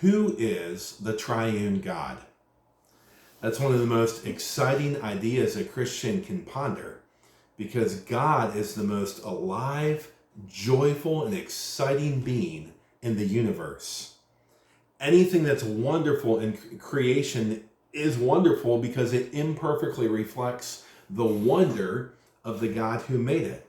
Who is the triune God? That's one of the most exciting ideas a Christian can ponder, because God is the most alive, joyful, and exciting being in the universe. Anything that's wonderful in creation is wonderful because it imperfectly reflects the wonder of the God who made it.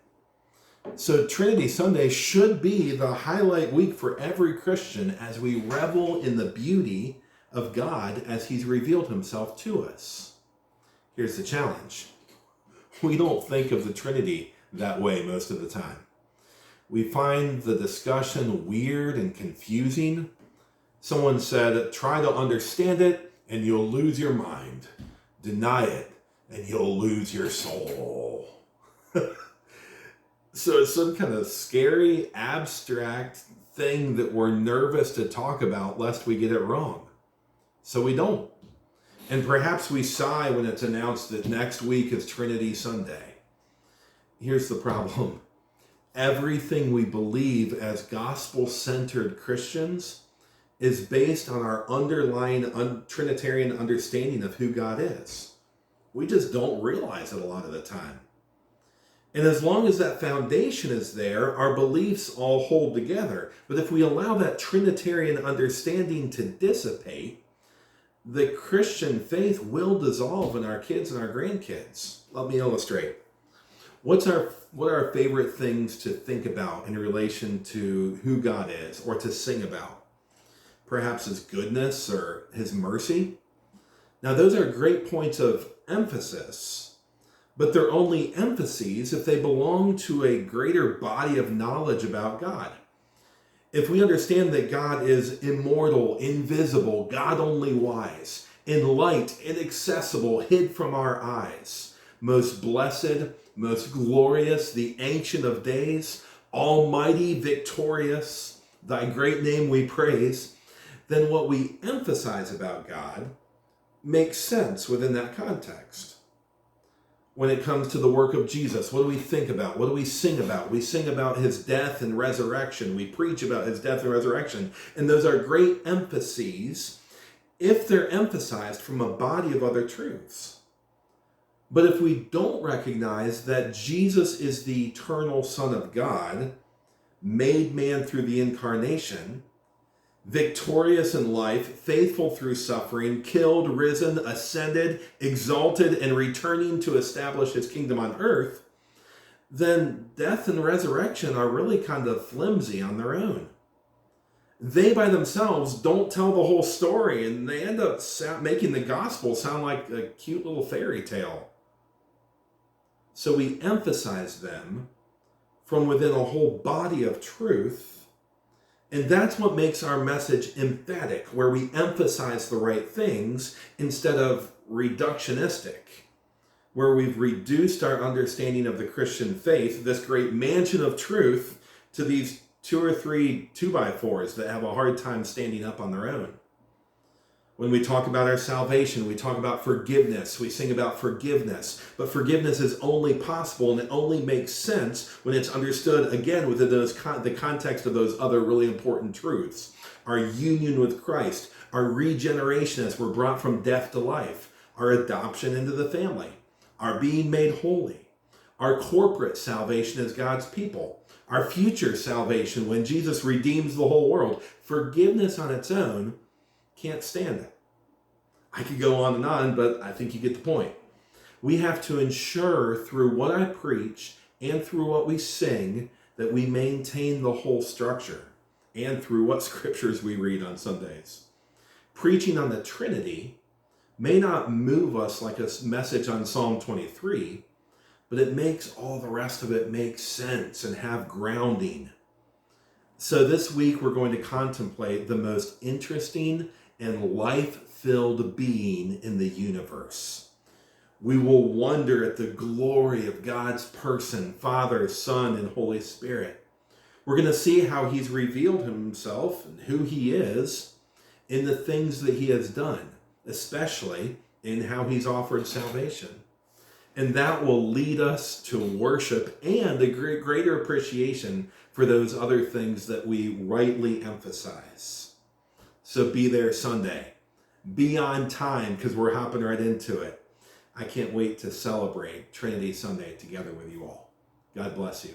So Trinity Sunday should be the highlight week for every Christian as we revel in the beauty of God as he's revealed himself to us. Here's the challenge. We don't think of the Trinity that way most of the time. We find the discussion weird and confusing. Someone said, try to understand it and you'll lose your mind. Deny it and you'll lose your soul. So it's some kind of scary, abstract thing that we're nervous to talk about lest we get it wrong. So we don't. And perhaps we sigh when it's announced that next week is Trinity Sunday. Here's the problem. Everything we believe as gospel-centered Christians is based on our underlying Trinitarian understanding of who God is. We just don't realize it a lot of the time. And as long as that foundation is there, our beliefs all hold together. But if we allow that Trinitarian understanding to dissipate, the Christian faith will dissolve in our kids and our grandkids. Let me illustrate. What are our favorite things to think about in relation to who God is or to sing about? Perhaps his goodness or his mercy. Now, those are great points of emphasis, but they're only emphases if they belong to a greater body of knowledge about God. If we understand that God is immortal, invisible, God only wise, in light, inaccessible, hid from our eyes, most blessed, most glorious, the Ancient of Days, almighty, victorious, thy great name we praise, then what we emphasize about God makes sense within that context. When it comes to the work of Jesus, what do we think about? What do we sing about? We sing about his death and resurrection. We preach about his death and resurrection. And those are great emphases if they're emphasized from a body of other truths. But if we don't recognize that Jesus is the eternal Son of God, made man through the incarnation, victorious in life, faithful through suffering, killed, risen, ascended, exalted, and returning to establish his kingdom on earth, then death and resurrection are really kind of flimsy on their own. They by themselves don't tell the whole story, and they end up making the gospel sound like a cute little fairy tale. So we emphasize them from within a whole body of truth. And that's what makes our message emphatic, where we emphasize the right things instead of reductionistic, where we've reduced our understanding of the Christian faith, this great mansion of truth, to these 2 or 3 2x4s that have a hard time standing up on their own. When we talk about our salvation, we talk about forgiveness. We sing about forgiveness. But forgiveness is only possible and it only makes sense when it's understood, again, within the context of those other really important truths. Our union with Christ, our regeneration as we're brought from death to life, our adoption into the family, our being made holy, our corporate salvation as God's people, our future salvation when Jesus redeems the whole world. Forgiveness on its own can't stand it. I could go on, but I think you get the point. We have to ensure through what I preach and through what we sing that we maintain the whole structure, and through what scriptures we read on Sundays. Preaching on the Trinity may not move us like a message on Psalm 23, but it makes all the rest of it make sense and have grounding. So this week we're going to contemplate the most interesting and life-filled being in the universe. We will wonder at the glory of God's person, Father, Son, and Holy Spirit. We're going to see how he's revealed himself and who he is in the things that he has done, especially in how he's offered salvation. And that will lead us to worship and a greater appreciation for those other things that we rightly emphasize. So be there Sunday. Be on time because we're hopping right into it. I can't wait to celebrate Trinity Sunday together with you all. God bless you.